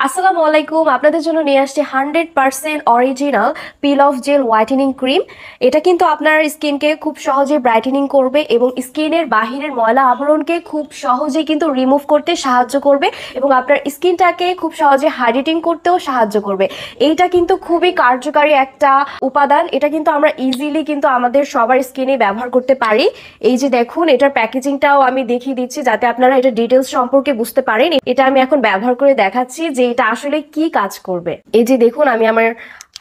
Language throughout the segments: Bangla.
আসসালামু আলাইকুম, আপনাদের জন্য নিয়ে আসছি 100% original peel off gel whitening cream. এটা কিন্তু আপনার স্কিনকে খুব সহজে ব্রাইটেনিং করবে এবং স্কিনের বাহিরের ময়লা আবরণকে খুব সহজে কিন্তু রিমুভ করতে সাহায্য করবে এবং আপনার স্কিনটাকে খুব সহজে হাইড্রেটিং করতেও সাহায্য করবে। এইটা কিন্তু খুবই কার্যকারী একটা উপাদান। এটা কিন্তু আমরা ইজিলি কিন্তু আমাদের সবার স্কিনে ব্যবহার করতে পারি। এই যে দেখুন, এটার প্যাকেজিংটাও আমি দেখিয়ে দিচ্ছি যাতে আপনারা এটা ডিটেলস সম্পর্কে বুঝতে পারেন। এটা আমি এখন ব্যবহার করে দেখাচ্ছি যে এটা আসলে কি কাজ করবে। এই যে দেখুন, আমি আমার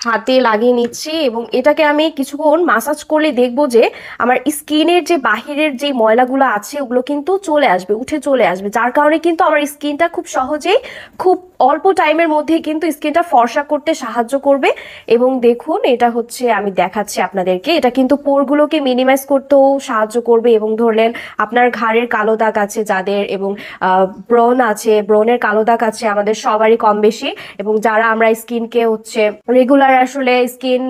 হাতে লাগিয়ে নিচ্ছি এবং এটাকে আমি কিছুক্ষণ মাসাজ করলে দেখবো যে আমার স্কিনের যে বাহিরের যে ময়লাগুলো আছে ওগুলো কিন্তু চলে আসবে, উঠে চলে আসবে, যার কারণে কিন্তু আমার স্কিনটা খুব সহজেই খুব অল্প টাইমের মধ্যে কিন্তু স্কিনটা ফর্সা করতে সাহায্য করবে। এবং দেখুন, এটা হচ্ছে আমি দেখাচ্ছি আপনাদেরকে, এটা কিন্তু পোরগুলোকে মিনিমাইজ করতেও সাহায্য করবে। এবং ধরলেন আপনার ঘাড়ের কালো দাগ আছে যাদের, এবং ব্রণ আছে, ব্রণের কালো দাগ আছে আমাদের সবারই কম বেশি, এবং যারা আমরা স্কিনকে হচ্ছে রেগুলার আসলে স্কিন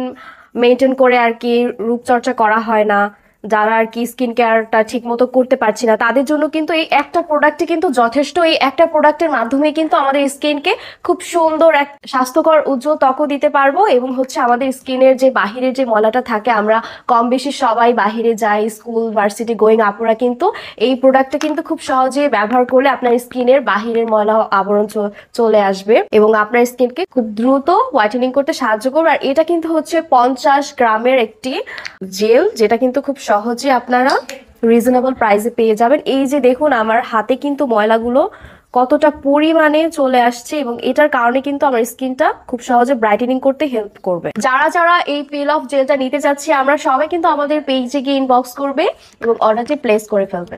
মেনটেন করে আর কি রূপচর্চা করা হয় না, যারা আর কি স্কিন কেয়ারটা ঠিক মতো করতে পারছি না, তাদের জন্য কিন্তু এই একটা প্রোডাক্টই কিন্তু যথেষ্ট। এই একটা প্রোডাক্টের মাধ্যমে কিন্তু আমাদের স্কিনকে খুব সুন্দর এক স্বাস্থ্যকর উজ্জ্বল ত্বকও দিতে পারবো। এবং হচ্ছে আমাদের স্কিনের যে বাহিরের যে ময়লাটা থাকে, আমরা কম বেশি সবাই বাহিরে যাই, স্কুল ভার্সিটি গোয়িং আপুরা কিন্তু এই প্রোডাক্টটা কিন্তু খুব সহজে ব্যবহার করলে আপনার স্কিনের বাহিরের ময়লা আবরণ চলে আসবে এবং আপনার স্কিনকে খুব দ্রুত হোয়াইটেনিং করতে সাহায্য করবে। আর এটা কিন্তু হচ্ছে 50 গ্রামের একটি জেল, যেটা কিন্তু খুব সহজে আপনারা রিজনেবল প্রাইসে পেয়ে যাবেন। এই যে দেখুন, আমার হাতে কিন্তু ময়লাগুলো কতটা পরিমাণে চলে আসছে এবং এটার কারণে কিন্তু আমার স্কিনটা খুব সহজে ব্রাইটেনিং করতে হেল্প করবে। যারা যারা এই পিল অফ জেলটা নিতে চাচ্ছি, আমরা সবাই কিন্তু আমাদের পেজে গিয়ে ইনবক্স করবে এবং অর্ডারটি প্লেস করে ফেলবে।